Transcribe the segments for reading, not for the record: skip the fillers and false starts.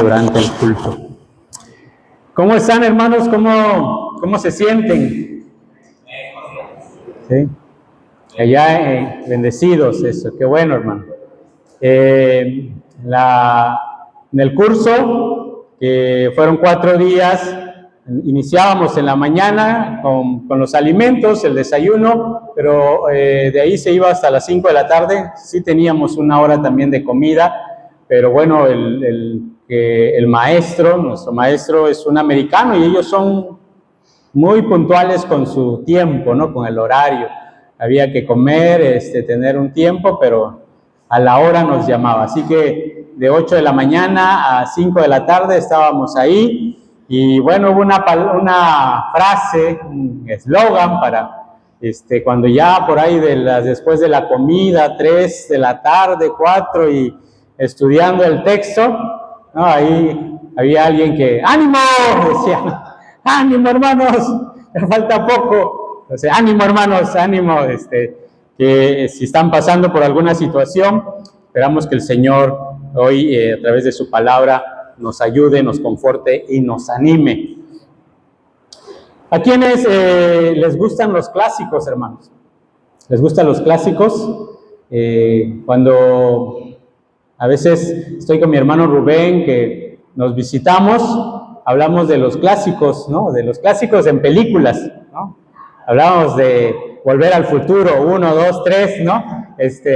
durante el culto. ¿Cómo están, hermanos? ¿Cómo se sienten? ¿Sí? Allá bendecidos, eso, qué bueno, hermano. En el curso, que fueron 4 días, iniciábamos en la mañana con los alimentos, el desayuno, pero de ahí se iba hasta las 5 de la tarde. Sí teníamos 1 hora también de comida, pero bueno, el maestro, nuestro maestro es un americano y ellos son muy puntuales con su tiempo, ¿no? Con el horario. Había que comer, tener un tiempo, pero a la hora nos llamaba. Así que de 8 de la mañana a 5 de la tarde estábamos ahí. Y bueno, hubo una frase, un eslogan para cuando ya por ahí después de la comida, 3 de la tarde, 4, y estudiando el texto, ¿no? Ahí había alguien que, ¡ánimo!, decía, ¡ánimo, hermanos!, me falta poco. Entonces, ánimo, hermanos, ánimo, que si están pasando por alguna situación, esperamos que el Señor hoy, a través de su palabra, nos ayude, nos conforte y nos anime. ¿A quiénes les gustan los clásicos, hermanos? ¿Les gustan los clásicos? Cuando a veces estoy con mi hermano Rubén, que nos visitamos, hablamos de los clásicos, ¿no? De los clásicos en películas, ¿no? Hablamos de Volver al Futuro, 1, 2, 3, ¿no?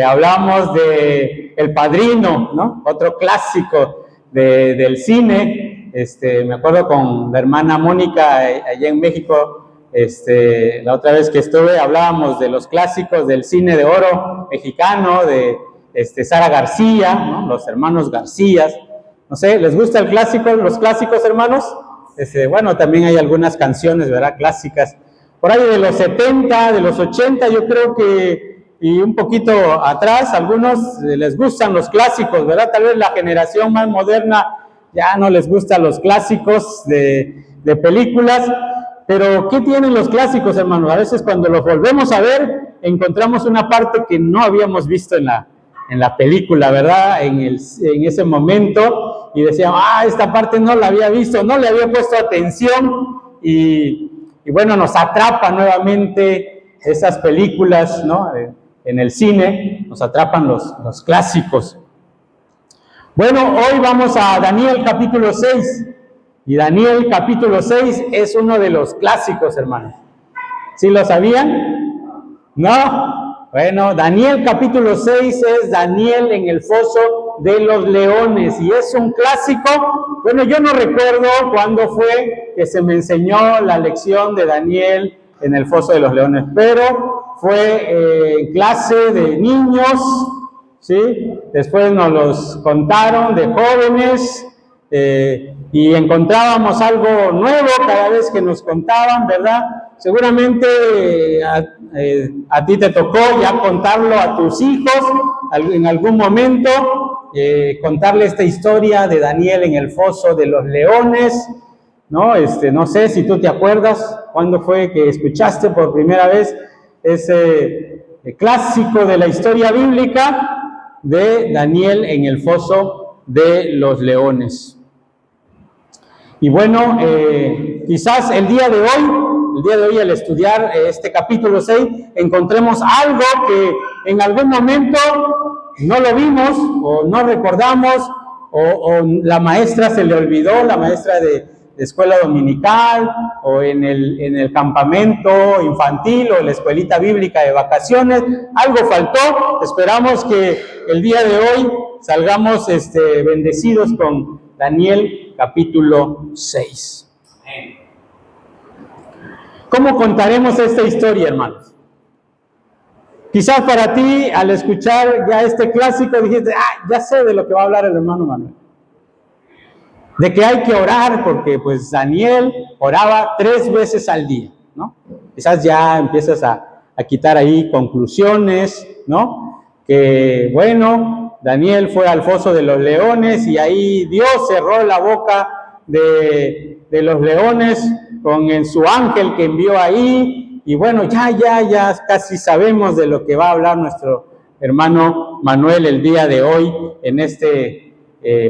Hablamos de El Padrino, ¿no? Otro clásico del cine. Me acuerdo con la hermana Mónica allá en México, la otra vez que estuve, hablábamos de los clásicos del cine de oro mexicano, de Sara García, ¿no? Los hermanos Garcías. No sé, ¿les gusta los clásicos, hermanos? Bueno, también hay algunas canciones, ¿verdad?, clásicas. Por ahí de los 70, de los 80, yo creo que, y un poquito atrás, algunos les gustan los clásicos, ¿verdad? Tal vez la generación más moderna ya no les gustan los clásicos de películas, pero ¿qué tienen los clásicos, hermanos? A veces cuando los volvemos a ver, encontramos una parte que no habíamos visto en la película, ¿verdad? En ese momento, y decíamos, esta parte no la había visto, no le había puesto atención, y bueno, nos atrapa nuevamente esas películas, ¿no? En el cine, nos atrapan los clásicos. Bueno, hoy vamos a Daniel capítulo 6, y Daniel capítulo 6 es uno de los clásicos, hermanos. ¿Sí lo sabían? ¿No? Bueno, Daniel capítulo 6 es Daniel en el foso de los leones, y es un clásico. Bueno, yo no recuerdo cuándo fue que se me enseñó la lección de Daniel en el foso de los leones, pero fue clase de niños, ¿sí? Después nos los contaron de jóvenes, y encontrábamos algo nuevo cada vez que nos contaban, ¿verdad? Seguramente a ti te tocó ya contarlo a tus hijos en algún momento, contarle esta historia de Daniel en el foso de los leones, ¿no? No sé si tú te acuerdas cuándo fue que escuchaste por primera vez ese clásico de la historia bíblica de Daniel en el foso de los leones. Y bueno, quizás el día de hoy al estudiar este capítulo 6, encontremos algo que en algún momento no lo vimos o no recordamos, o la maestra se le olvidó, la maestra de escuela dominical, o en el campamento infantil, o en la escuelita bíblica de vacaciones, algo faltó. Esperamos que el día de hoy salgamos bendecidos con Daniel capítulo 6. ¿Cómo contaremos esta historia, hermanos? Quizás para ti, al escuchar ya este clásico, dijiste, ya sé de lo que va a hablar el hermano Manuel. De que hay que orar, porque pues Daniel oraba 3 veces al día, ¿no? Quizás ya empiezas a quitar ahí conclusiones, ¿no? Que bueno, Daniel fue al foso de los leones y ahí Dios cerró la boca de los leones con su ángel que envió ahí, y bueno, ya casi sabemos de lo que va a hablar nuestro hermano Manuel el día de hoy en este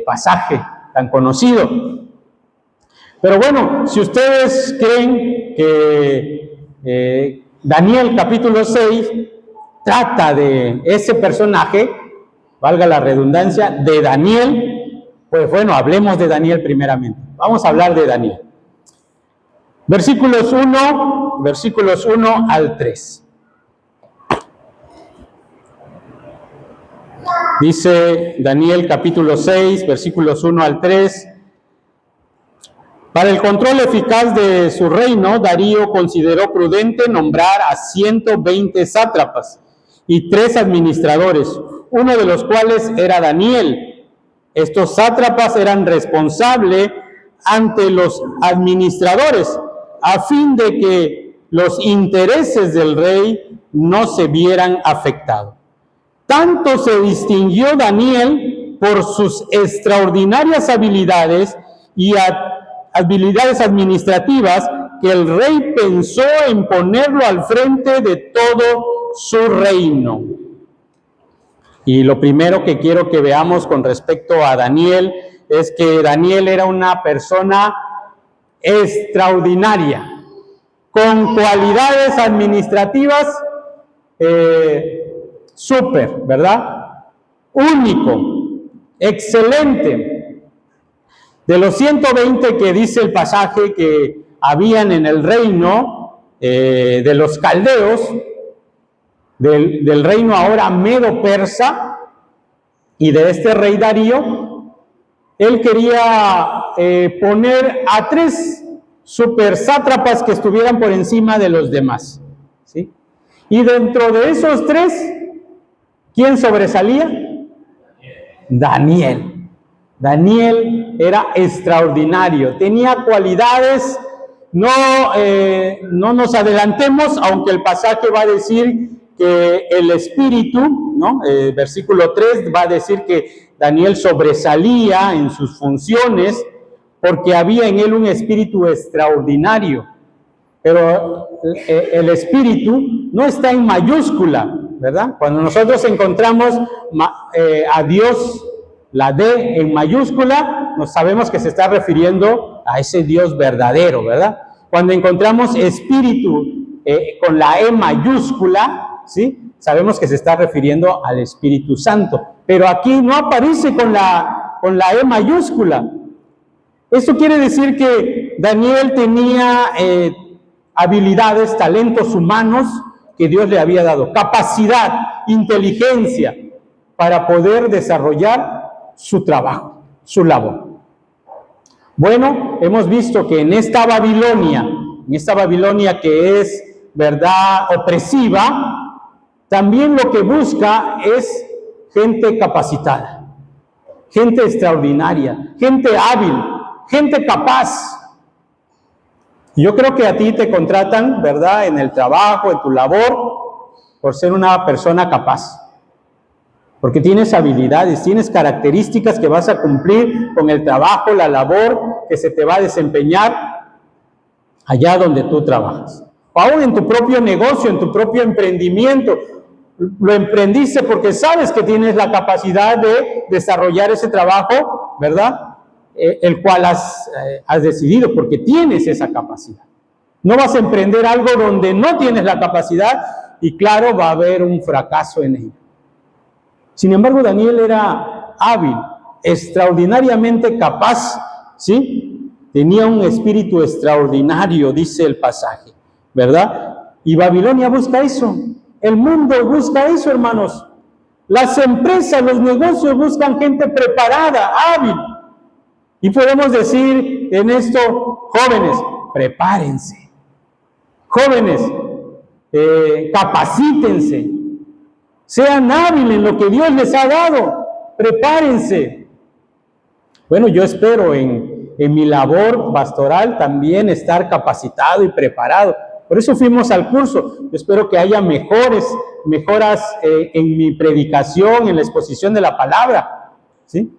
pasaje. tan conocido. Pero bueno, si ustedes creen que Daniel capítulo 6 trata de ese personaje, valga la redundancia, de Daniel, pues bueno, hablemos de Daniel primeramente. Vamos a hablar de Daniel. Versículos 1 al 3. Dice Daniel capítulo 6, versículos 1 al 3. Para el control eficaz de su reino, Darío consideró prudente nombrar a 120 sátrapas y 3 administradores, uno de los cuales era Daniel. Estos sátrapas eran responsables ante los administradores, a fin de que los intereses del rey no se vieran afectados. Tanto se distinguió Daniel por sus extraordinarias habilidades y habilidades administrativas que el rey pensó en ponerlo al frente de todo su reino. Y lo primero que quiero que veamos con respecto a Daniel es que Daniel era una persona extraordinaria, con cualidades administrativas súper, ¿verdad? Único, excelente. De los 120 que dice el pasaje que habían en el reino de los caldeos, del reino ahora medo-persa y de este rey Darío, él quería poner a 3 super sátrapas que estuvieran por encima de los demás, ¿sí? Y dentro de esos 3, ¿quién sobresalía? Daniel. Daniel era extraordinario, tenía cualidades, no nos adelantemos, aunque el pasaje va a decir que el espíritu, ¿no? Versículo 3 va a decir que Daniel sobresalía en sus funciones porque había en él un espíritu extraordinario. Pero el espíritu no está en mayúscula, ¿verdad? Cuando nosotros encontramos a Dios, la D en mayúscula, nos sabemos que se está refiriendo a ese Dios verdadero, ¿verdad? Cuando encontramos espíritu con la E mayúscula, ¿sí? Sabemos que se está refiriendo al Espíritu Santo. Pero aquí no aparece con la E mayúscula. Esto quiere decir que Daniel tenía habilidades, talentos humanos que Dios le había dado, capacidad, inteligencia para poder desarrollar su trabajo, su labor. Bueno, hemos visto que en esta Babilonia que es, ¿verdad?, opresiva, también lo que busca es gente capacitada, gente extraordinaria, gente hábil, gente capaz. Yo creo que a ti te contratan, ¿verdad?, en el trabajo, en tu labor, por ser una persona capaz. Porque tienes habilidades, tienes características que vas a cumplir con el trabajo, la labor que se te va a desempeñar allá donde tú trabajas. O aún en tu propio negocio, en tu propio emprendimiento. Lo emprendiste porque sabes que tienes la capacidad de desarrollar ese trabajo, ¿verdad? El cual has decidido porque tienes esa capacidad. No vas a emprender algo donde no tienes la capacidad y claro, va a haber un fracaso en ello. Sin embargo, Daniel era hábil, extraordinariamente capaz, ¿sí? Tenía un espíritu extraordinario, dice el pasaje, ¿verdad? Y Babilonia busca eso, el mundo busca eso, hermanos. Las empresas, los negocios buscan gente preparada, hábil. Y podemos decir en esto, jóvenes, prepárense. Jóvenes, capacítense. Sean hábiles en lo que Dios les ha dado. Prepárense. Bueno, yo espero en mi labor pastoral también estar capacitado y preparado. Por eso fuimos al curso. Yo espero que haya mejoras en mi predicación, en la exposición de la palabra. ¿Sí?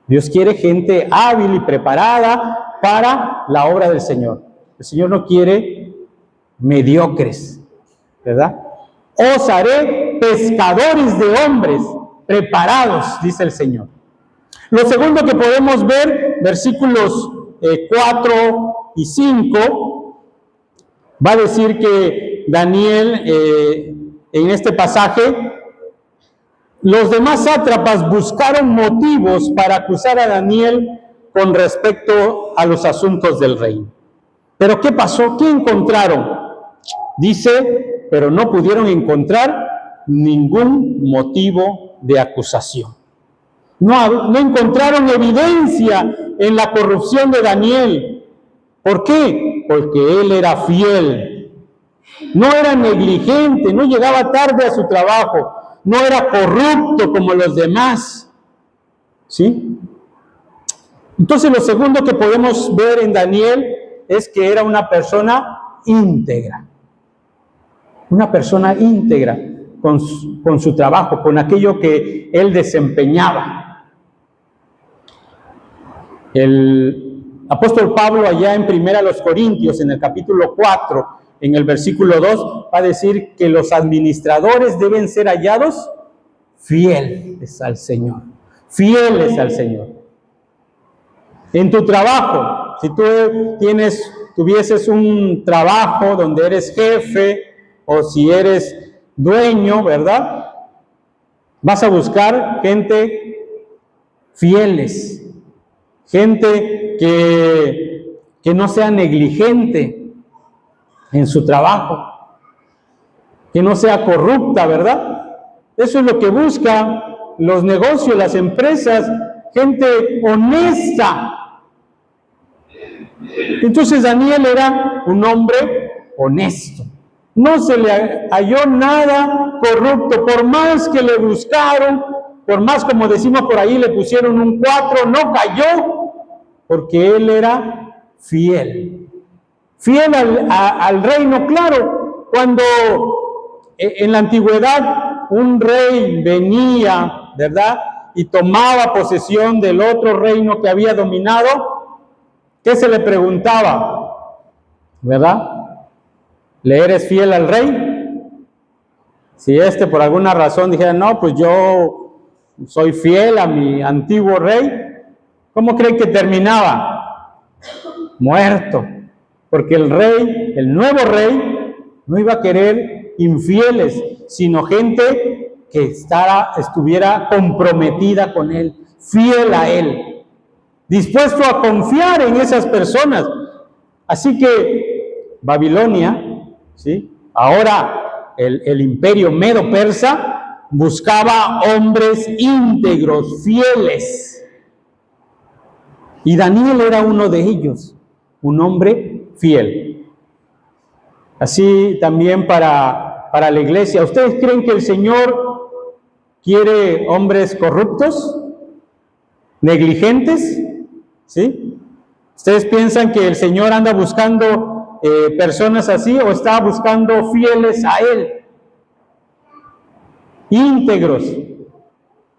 Dios quiere gente hábil y preparada para la obra del Señor. El Señor no quiere mediocres, ¿verdad? Os haré pescadores de hombres preparados, dice el Señor. Lo segundo que podemos ver versículos 4 y 5, va a decir que Daniel, en este pasaje, los demás sátrapas buscaron motivos para acusar a Daniel con respecto a los asuntos del reino. ¿Pero qué pasó? ¿Qué encontraron? Dice, pero no pudieron encontrar ningún motivo de acusación. No encontraron evidencia en la corrupción de Daniel. ¿Por qué? Porque él era fiel. No era negligente, no llegaba tarde a su trabajo, no era corrupto como los demás. ¿Sí? Entonces, lo segundo que podemos ver en Daniel es que era una persona íntegra. Una persona íntegra con su trabajo, con aquello que él desempeñaba. El apóstol Pablo, allá en 1 Corintios, en el capítulo 4, en el versículo 2, va a decir que los administradores deben ser hallados fieles al Señor. Fieles al Señor. En tu trabajo, si tú tuvieses un trabajo donde eres jefe o si eres dueño, ¿verdad? Vas a buscar gente fieles, gente que no sea negligente en su trabajo, que no sea corrupta, ¿verdad? Eso es lo que buscan los negocios, las empresas, gente honesta. Entonces Daniel era un hombre honesto. No se le halló nada corrupto, por más que le buscaron, por más, como decimos por ahí, le pusieron un 4, no cayó, porque él era fiel. Fiel al reino, claro. Cuando en la antigüedad un rey venía, ¿verdad?, y tomaba posesión del otro reino que había dominado, ¿qué se le preguntaba? ¿Verdad? ¿Le eres fiel al rey? Si por alguna razón dijera, no, pues yo soy fiel a mi antiguo rey, ¿cómo creen que terminaba? Muerto. Porque el rey, el nuevo rey, no iba a querer infieles, sino gente que estuviera comprometida con él, fiel a él, dispuesto a confiar en esas personas. Así que Babilonia, ¿sí?, ahora el imperio medo-persa, buscaba hombres íntegros, fieles. Y Daniel era uno de ellos, un hombre fiel. Así también para la iglesia. ¿Ustedes creen que el Señor quiere hombres corruptos, negligentes? ¿Sí? ¿Ustedes piensan que el Señor anda buscando personas así o está buscando fieles a Él? Íntegros.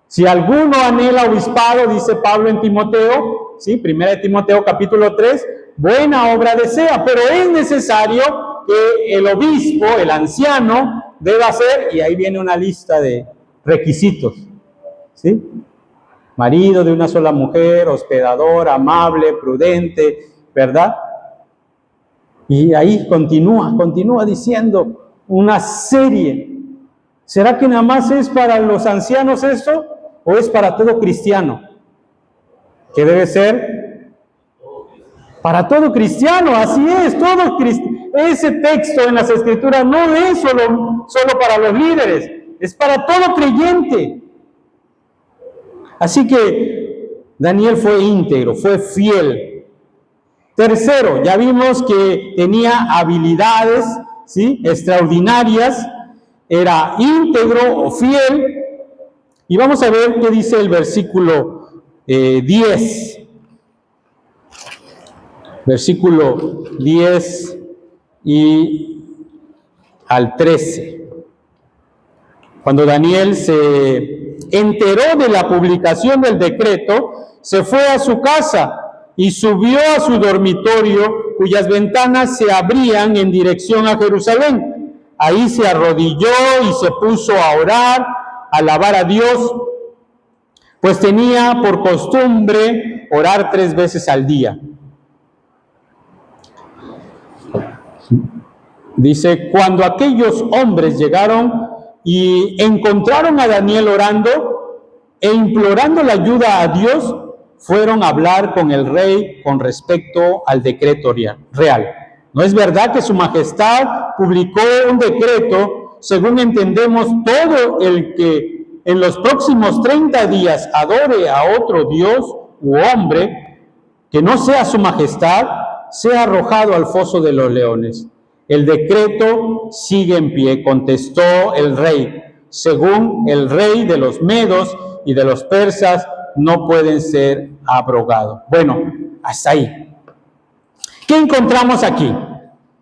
Si alguno anhela obispado, dice Pablo en Timoteo, ¿sí?, 1 Timoteo capítulo 3, buena obra desea, pero es necesario que el obispo, el anciano, deba hacer, y ahí viene una lista de requisitos, ¿sí? Marido de una sola mujer, hospedador, amable, prudente, ¿verdad? Y ahí continúa diciendo una serie. ¿Será que nada más es para los ancianos esto o es para todo cristiano? ¿Qué debe ser? Para todo cristiano, así es, todo cristiano. Ese texto en las Escrituras no es solo para los líderes, es para todo creyente. Así que Daniel fue íntegro, fue fiel. Tercero, ya vimos que tenía habilidades, ¿sí?, extraordinarias, era íntegro o fiel. Y vamos a ver qué dice el versículo 10. Versículo 10 y al 13. Cuando Daniel se enteró de la publicación del decreto, se fue a su casa y subió a su dormitorio, cuyas ventanas se abrían en dirección a Jerusalén. Ahí se arrodilló y se puso a orar, a alabar a Dios, pues tenía por costumbre orar 3 veces al día. Dice, cuando aquellos hombres llegaron y encontraron a Daniel orando e implorando la ayuda a Dios, fueron a hablar con el rey con respecto al decreto real. ¿No es verdad que su majestad publicó un decreto, según entendemos, todo el que en los próximos 30 días adore a otro Dios u hombre, que no sea su majestad, sea arrojado al foso de los leones? El decreto sigue en pie, contestó el rey. Según el rey de los medos y de los persas, no pueden ser abrogados. Bueno, hasta ahí. ¿Qué encontramos aquí?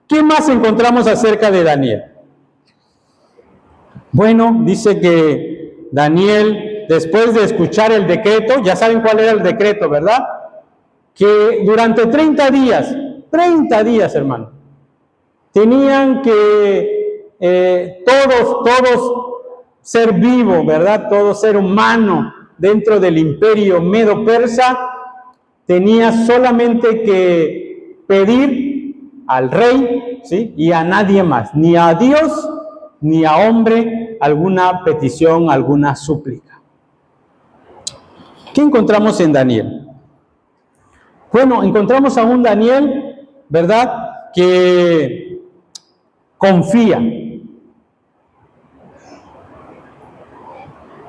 ¿Qué más encontramos acerca de Daniel? Bueno, dice que Daniel, después de escuchar el decreto, ya saben cuál era el decreto, ¿verdad? Que durante 30 días, hermano, tenían que todos ser vivo, ¿verdad? Todo ser humano dentro del imperio medo-persa tenía solamente que pedir al rey, ¿sí? Y a nadie más, ni a Dios ni a hombre, alguna petición, alguna súplica. ¿Qué encontramos en Daniel? Bueno, encontramos a un Daniel, ¿verdad?, que confía.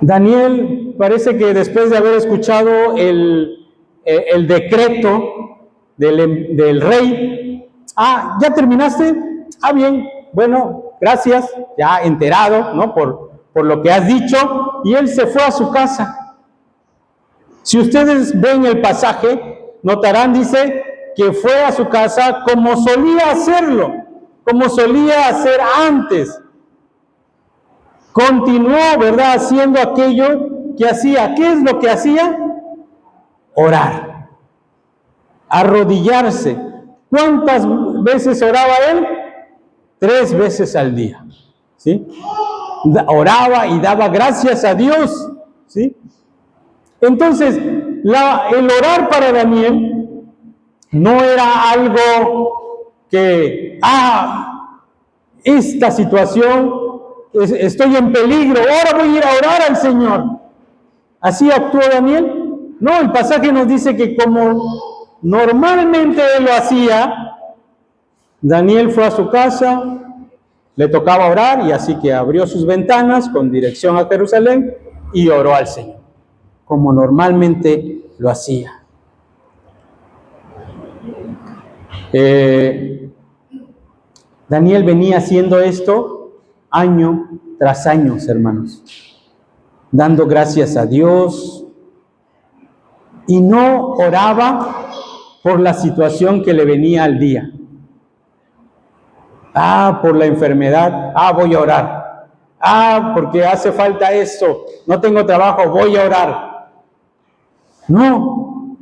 Daniel parece que después de haber escuchado el decreto del rey, ¿ya terminaste? Bien, bueno, gracias, ya enterado, ¿no?, por lo que has dicho, y él se fue a su casa. Si ustedes ven el pasaje, notarán, dice, que fue a su casa como solía hacerlo, como solía hacer antes. Continuó, ¿verdad?, haciendo aquello que hacía. ¿Qué es lo que hacía? Orar, arrodillarse. ¿Cuántas veces oraba él? 3 veces al día, ¿sí? Oraba y daba gracias a Dios, ¿sí? Entonces, el orar para Daniel no era algo que, esta situación, estoy en peligro, ahora voy a ir a orar al Señor. ¿Así actuó Daniel? No, el pasaje nos dice que como normalmente él lo hacía, Daniel fue a su casa, le tocaba orar, y así que abrió sus ventanas con dirección a Jerusalén y oró al Señor, como normalmente lo hacía. Daniel venía haciendo esto año tras año, hermanos, dando gracias a Dios, y no oraba por la situación que le venía al día. Por la enfermedad, voy a orar. Porque hace falta esto, no tengo trabajo, voy a orar. No.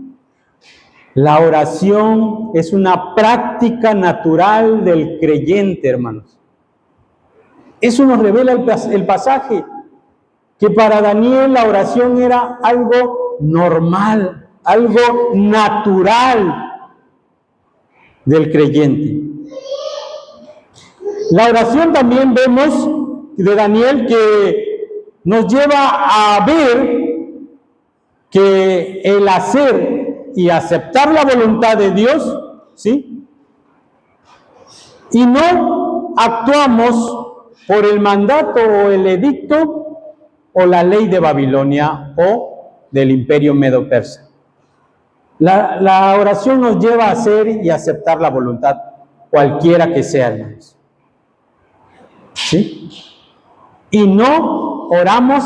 La oración es una práctica natural del creyente, hermanos. Eso nos revela el pasaje, que para Daniel la oración era algo normal, algo natural del creyente. La oración también vemos de Daniel que nos lleva a ver que el hacer y aceptar la voluntad de Dios, ¿sí?, y no actuamos por el mandato o el edicto o la ley de Babilonia o del imperio medo-persa. La oración nos lleva a hacer y aceptar la voluntad, cualquiera que sea, hermanos. ¿Sí? Y no oramos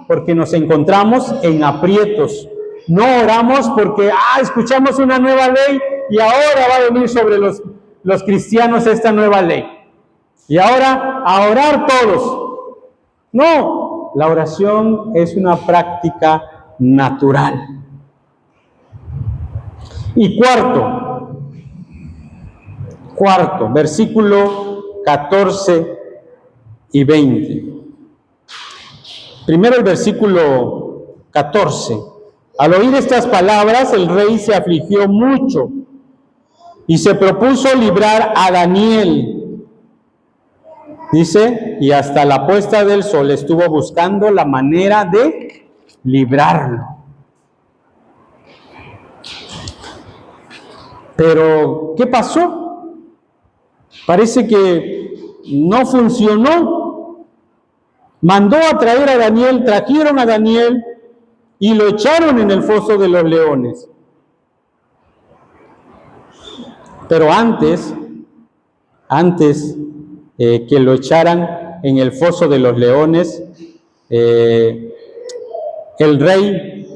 porque nos encontramos en aprietos. No oramos porque escuchamos una nueva ley y ahora va a venir sobre los cristianos esta nueva ley. Y ahora a orar todos. No, la oración es una práctica natural. Y cuarto, versículo 14 y 20. Primero el versículo 14 Al oír estas palabras, el rey se afligió mucho y se propuso librar a Daniel. Dice, y hasta la puesta del sol estuvo buscando la manera de librarlo. Pero, ¿qué pasó? Parece que no funcionó. Mandó a traer a Daniel, trajeron a Daniel y lo echaron en el foso de los leones. Pero antes que lo echaran en el foso de los leones, el rey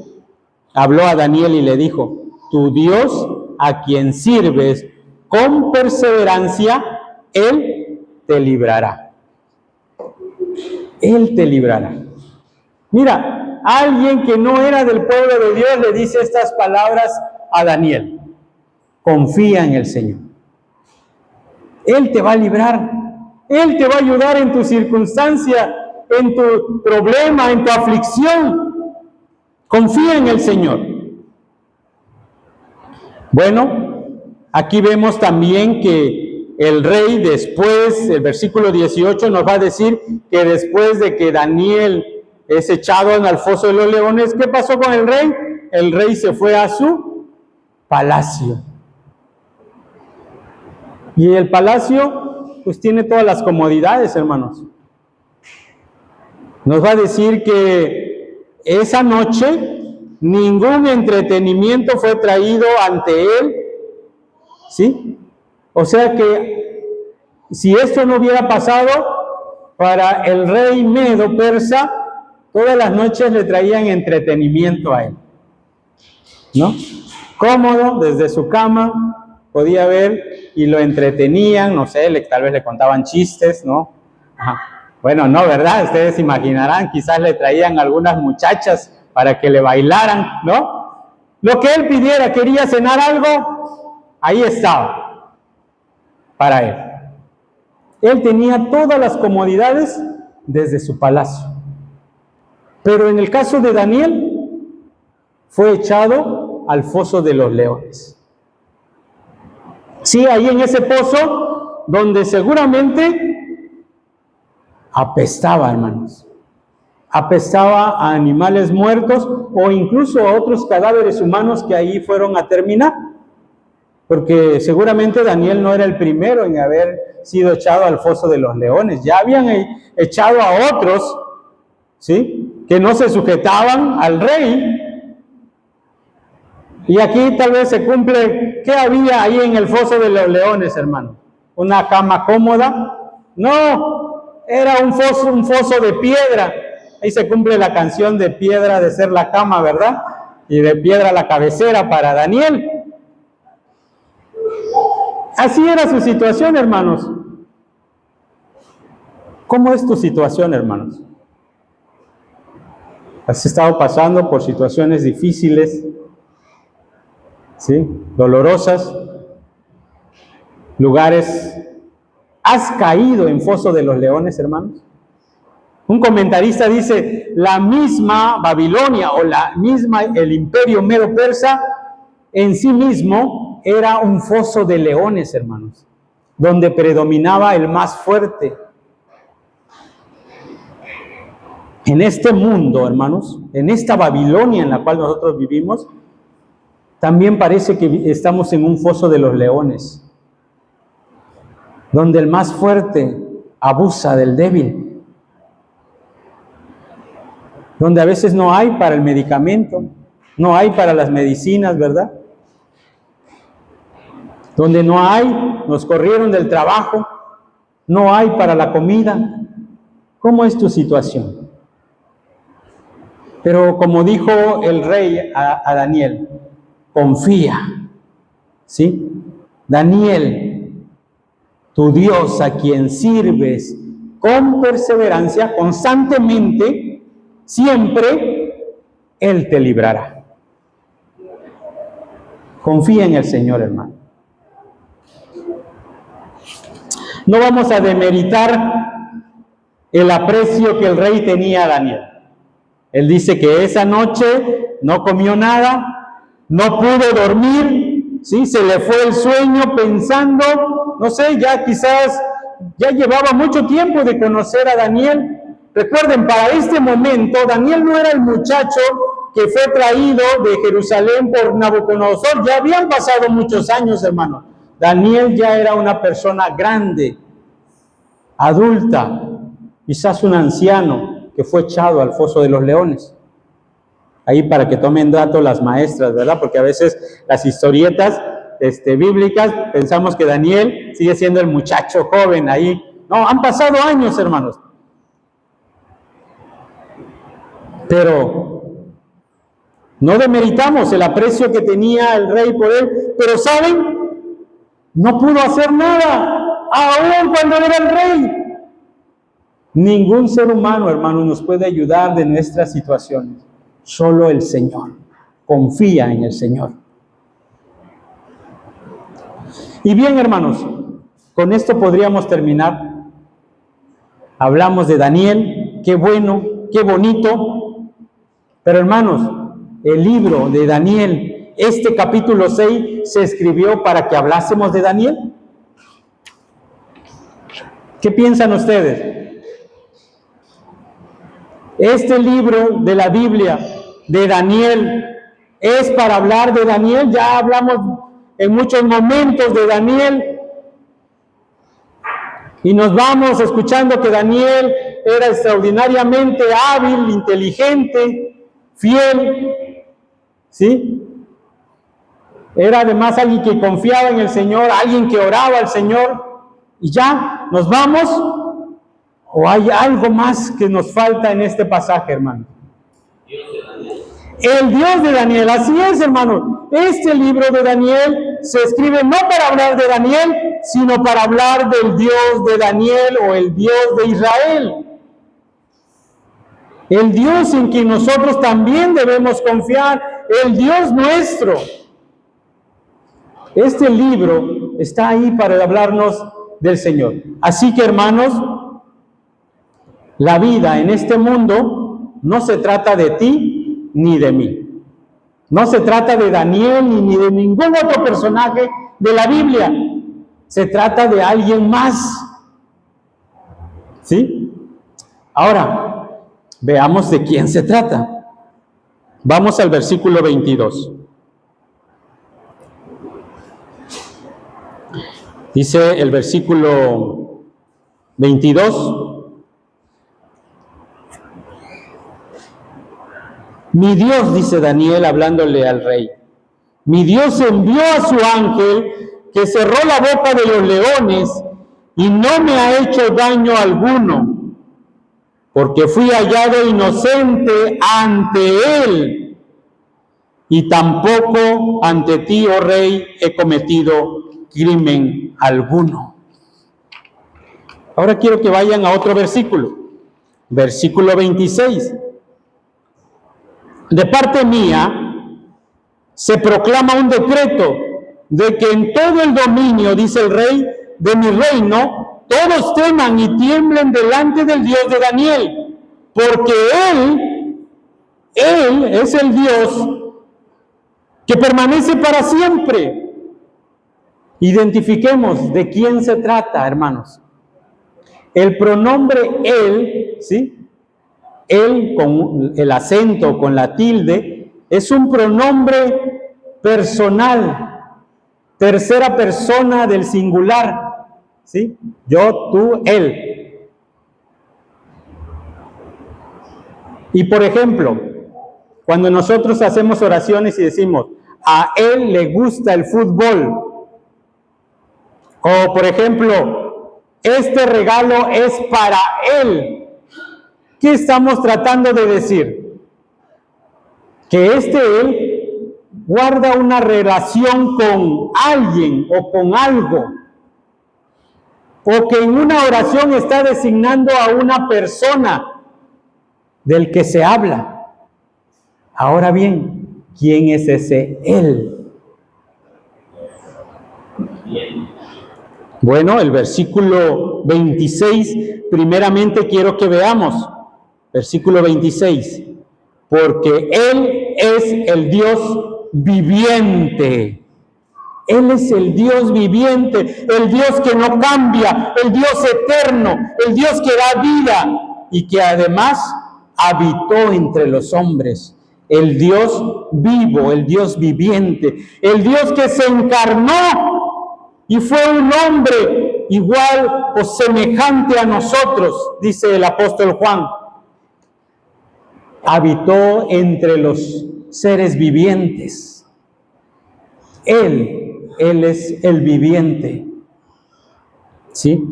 habló a Daniel y le dijo, tu Dios a quien sirves con perseverancia, Él te librará. Él te librará. Mira, alguien que no era del pueblo de Dios le dice estas palabras a Daniel. Confía en el Señor. Él te va a librar. Él te va a ayudar en tu circunstancia, en tu problema, en tu aflicción. Confía en el Señor. Bueno, aquí vemos también que el rey después, el versículo 18 nos va a decir que después de que Daniel es echado en el foso de los leones, ¿qué pasó con el rey? El rey se fue a su palacio. Y el palacio, pues tiene todas las comodidades, hermanos. Nos va a decir que esa noche ningún entretenimiento fue traído ante él, ¿sí? O sea que si esto no hubiera pasado, para el rey Medo persa, todas las noches le traían entretenimiento a él, ¿no? Cómodo, desde su cama, podía ver y lo entretenían, no sé, tal vez le contaban chistes, ¿no? Ajá. Bueno, no, ¿verdad? Ustedes imaginarán, quizás le traían algunas muchachas para que le bailaran, ¿no? Lo que él pidiera, quería cenar algo, ahí estaba, para él. Él tenía todas las comodidades desde su palacio. Pero en el caso de Daniel, fue echado al foso de los leones. Sí, ahí en ese pozo, donde seguramente apestaba, hermanos. Apestaba a animales muertos o incluso a otros cadáveres humanos que ahí fueron a terminar. Porque seguramente Daniel no era el primero en haber sido echado al foso de los leones. Ya habían echado a otros, ¿sí?, que no se sujetaban al rey. Y aquí tal vez se cumple, ¿qué había ahí en el foso de los leones, hermano? ¿Una cama cómoda? No, era un foso de piedra. Ahí se cumple la canción de piedra de ser la cama, ¿verdad? Y de piedra la cabecera para Daniel. Así era su situación, hermanos. ¿Cómo es tu situación, hermanos? ¿Has estado pasando por situaciones difíciles? ¿Sí? Dolorosas, lugares. ¿Has caído en foso de los leones, hermanos? Un comentarista dice, la misma Babilonia o el imperio medo-persa en sí mismo era un foso de leones, hermanos, donde predominaba el más fuerte. En este mundo, hermanos, en esta Babilonia en la cual nosotros vivimos, también parece que estamos en un foso de los leones, donde el más fuerte abusa del débil, donde a veces no hay para el medicamento, no hay para las medicinas, ¿verdad? Donde no hay, nos corrieron del trabajo, no hay para la comida. ¿Cómo es tu situación? Pero como dijo el rey a Daniel, confía, ¿sí? Daniel, tu Dios a quien sirves con perseverancia, constantemente, siempre, Él te librará. Confía en el Señor, hermano. No vamos a demeritar el aprecio que el rey tenía a Daniel. Él dice que esa noche no comió nada, no pudo dormir, ¿sí? Se le fue el sueño pensando, no sé, ya quizás ya llevaba mucho tiempo de conocer a Daniel. Recuerden, para este momento, Daniel no era el muchacho que fue traído de Jerusalén por Nabucodonosor. Ya habían pasado muchos años, hermanos. Daniel ya era una persona grande, adulta, quizás un anciano que fue echado al foso de los leones. Ahí para que tomen dato las maestras, ¿verdad? Porque a veces las historietas bíblicas pensamos que Daniel sigue siendo el muchacho joven ahí. No, han pasado años, hermanos. Pero no demeritamos el aprecio que tenía el rey por él, pero ¿saben? No pudo hacer nada, aún cuando era el rey. Ningún ser humano, hermano, nos puede ayudar de nuestras situaciones. Solo el Señor. Confía en el Señor. Y bien, hermanos, con esto podríamos terminar. Hablamos de Daniel, qué bueno, qué bonito. Pero hermanos, el libro de Daniel, este capítulo 6, se escribió para que hablásemos de Daniel. ¿Qué piensan ustedes? Este libro de la Biblia de Daniel es para hablar de Daniel. Ya hablamos en muchos momentos de Daniel y nos vamos escuchando que Daniel era extraordinariamente hábil, inteligente, fiel, ¿sí? Era además alguien que confiaba en el Señor, alguien que oraba al Señor. Y ya, ¿nos vamos? ¿O hay algo más que nos falta en este pasaje, hermano? El Dios de Daniel, así es, hermano. Este libro de Daniel se escribe no para hablar de Daniel, sino para hablar del Dios de Daniel o el Dios de Israel. El Dios en quien nosotros también debemos confiar, el Dios nuestro. Este libro está ahí para hablarnos del Señor. Así que, hermanos, la vida en este mundo no se trata de ti ni de mí. No se trata de Daniel ni de ningún otro personaje de la Biblia. Se trata de alguien más. ¿Sí? Ahora, veamos de quién se trata. Vamos al versículo 22. Dice el versículo 22. Mi Dios, dice Daniel hablándole al rey, mi Dios envió a su ángel que cerró la boca de los leones y no me ha hecho daño alguno, porque fui hallado inocente ante él, y tampoco ante ti, oh rey, he cometido crimen alguno. Ahora quiero que vayan a otro versículo, versículo 26. De parte mía, se proclama un decreto de que en todo el dominio, dice el rey, de mi reino, todos teman y tiemblen delante del Dios de Daniel, porque Él es el Dios que permanece para siempre. Identifiquemos de quién se trata, hermanos. El pronombre Él, ¿sí? Él con el acento, con la tilde, es un pronombre personal, tercera persona del singular, ¿sí? Yo, tú, él. Y por ejemplo, cuando nosotros hacemos oraciones y decimos, a él le gusta el fútbol, o por ejemplo, este regalo es para él. ¿Qué estamos tratando de decir? Que él guarda una relación con alguien o con algo, o que en una oración está designando a una persona del que se habla. Ahora bien, ¿quién es ese él? Bueno, el versículo 26, primeramente quiero que veamos. Versículo 26. porque Él es el Dios viviente. Él es el Dios viviente, el Dios que no cambia, el Dios eterno, el Dios que da vida y que además habitó entre los hombres. El Dios vivo, el Dios viviente, el Dios que se encarnó y fue un hombre igual o semejante a nosotros, dice el apóstol Juan. Habitó entre los seres vivientes. Él es el viviente. ¿Sí?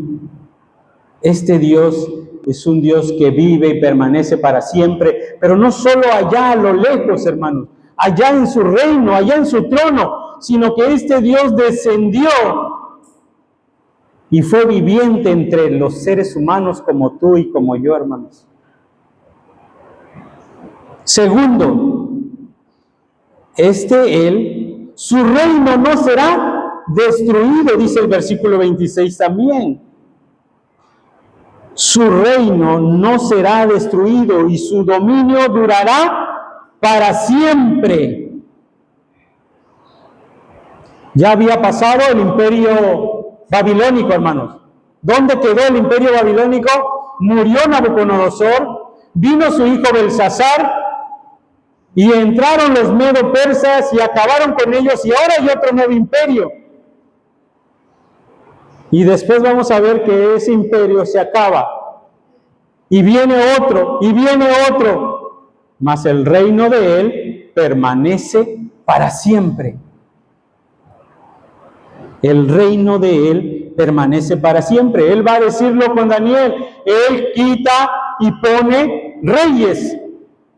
Este Dios es un Dios que vive y permanece para siempre, pero no solo allá a lo lejos, hermanos, allá en su reino, allá en su trono, sino que este Dios descendió y fue viviente entre los seres humanos como tú y como yo, hermanos. Segundo, Él, su reino no será destruido, dice el versículo 26 también. Su reino no será destruido y su dominio durará para siempre. Ya había pasado el imperio babilónico, hermanos. ¿Dónde quedó el imperio babilónico? Murió Nabucodonosor, vino su hijo Belsasar, y entraron los medo-persas y acabaron con ellos, y ahora hay otro nuevo imperio. Y después vamos a ver que ese imperio se acaba. Y viene otro, mas el reino de Él permanece para siempre. El reino de Él permanece para siempre. Él va a decirlo con Daniel. Él quita y pone reyes.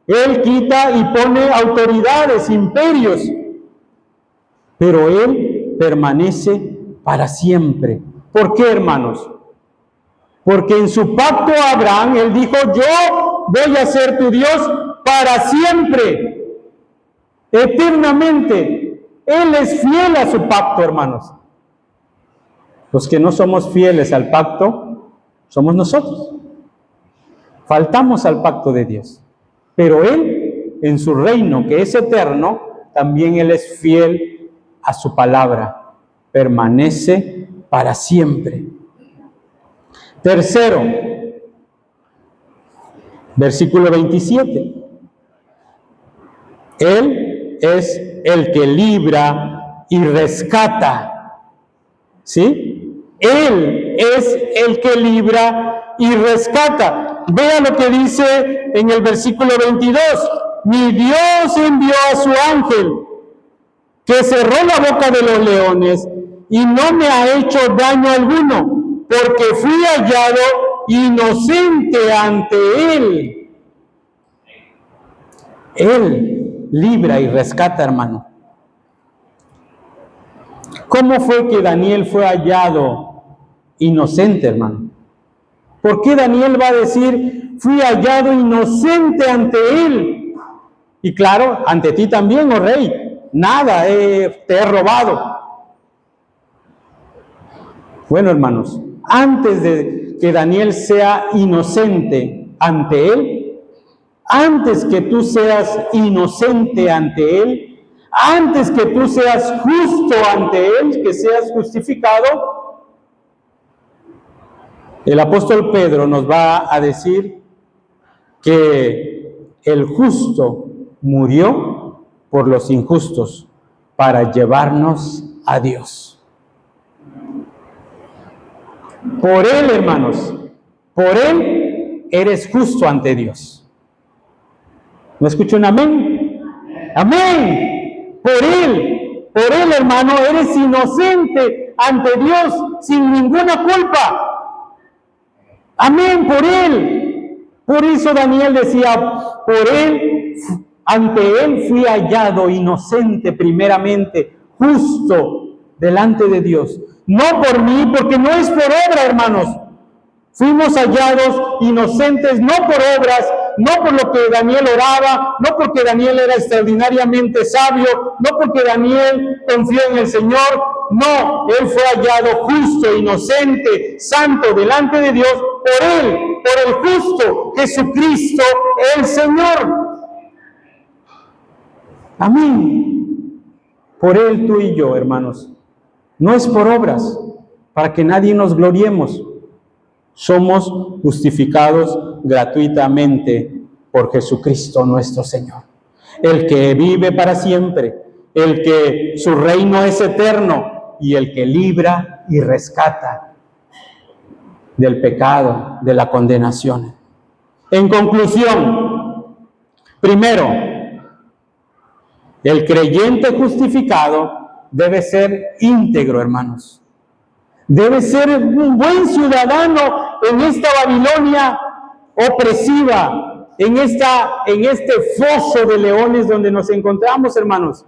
Él quita y pone autoridades, imperios. Pero Él permanece para siempre. ¿Por qué, hermanos? Porque en su pacto a Abraham, Él dijo, yo voy a ser tu Dios para siempre, eternamente. Él es fiel a su pacto, hermanos. Los que no somos fieles al pacto, somos nosotros. Faltamos al pacto de Dios. Pero Él, en su reino, que es eterno, también Él es fiel a su palabra. Permanece para siempre. Tercero, versículo 27. Él es el que libra y rescata. ¿Sí? Él es el que libra y rescata. Vea lo que dice en el versículo 22. Mi Dios envió a su ángel, que cerró la boca de los leones y no me ha hecho daño alguno, porque fui hallado inocente ante Él. Él libra y rescata, hermano. ¿Cómo fue que Daniel fue hallado inocente, hermano? ¿Por qué Daniel va a decir, fui hallado inocente ante Él? Y claro, ante ti también, oh rey, nada te he robado. Bueno, hermanos, antes de que Daniel sea inocente ante Él, antes que tú seas inocente ante Él, antes que tú seas justo ante Él, que seas justificado, el apóstol Pedro nos va a decir que el justo murió por los injustos para llevarnos a Dios. Por Él, hermanos, por Él eres justo ante Dios. ¿No escucho un amén? ¡Amén! Por Él, hermano, eres inocente ante Dios sin ninguna culpa. Amén, por Él. Por eso Daniel decía, por Él, ante Él fui hallado inocente primeramente, justo delante de Dios. No por mí, porque no es por obra, hermanos. Fuimos hallados inocentes, no por obras, no por lo que Daniel oraba, no porque Daniel era extraordinariamente sabio, no porque Daniel confió en el Señor. No, él fue hallado justo, inocente, santo delante de Dios, por Él, por el justo Jesucristo, el Señor. Amén. Por Él, tú y yo, hermanos. No es por obras, para que nadie nos gloriemos. Somos justificados gratuitamente por Jesucristo nuestro Señor. El que vive para siempre, el que su reino es eterno y el que libra y rescata del pecado, de la condenación. En conclusión, primero, el creyente justificado debe ser íntegro, hermanos. Debe ser un buen ciudadano en esta Babilonia opresiva, en este foso de leones donde nos encontramos, hermanos.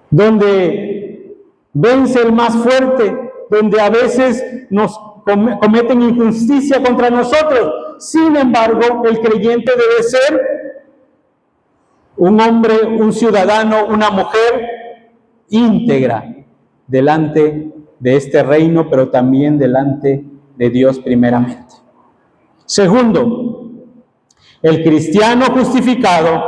Donde vence el más fuerte, donde a veces nos cometen injusticia contra nosotros. Sin embargo, el creyente debe ser un hombre, un ciudadano, una mujer íntegra delante de este reino, pero también delante de Dios primeramente. Segundo, el cristiano justificado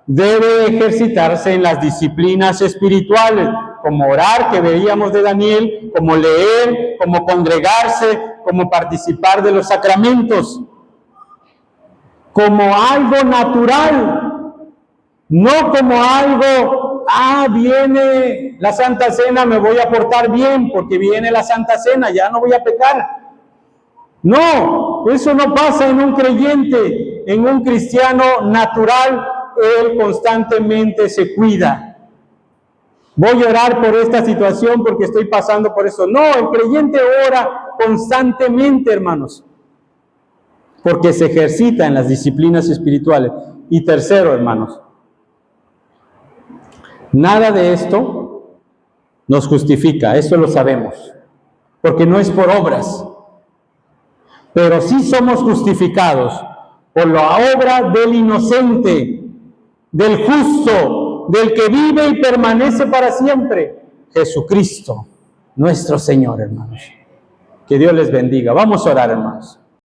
debe ejercitarse en las disciplinas espirituales, como orar, que veíamos de Daniel, como leer, como congregarse, como participar de los sacramentos, como algo natural, no como algo, viene la Santa Cena, me voy a portar bien, porque viene la Santa Cena, ya no voy a pecar. No, eso no pasa en un creyente, en un cristiano natural. Él constantemente se cuida. Voy a orar por esta situación porque estoy pasando por eso. No, el creyente ora constantemente, hermanos, porque se ejercita en las disciplinas espirituales. Y tercero, hermanos, nada de esto nos justifica, eso lo sabemos, porque no es por obras, pero sí somos justificados por la obra del inocente, del justo, del que vive y permanece para siempre, Jesucristo, nuestro Señor, hermanos. Que Dios les bendiga. Vamos a orar, hermanos.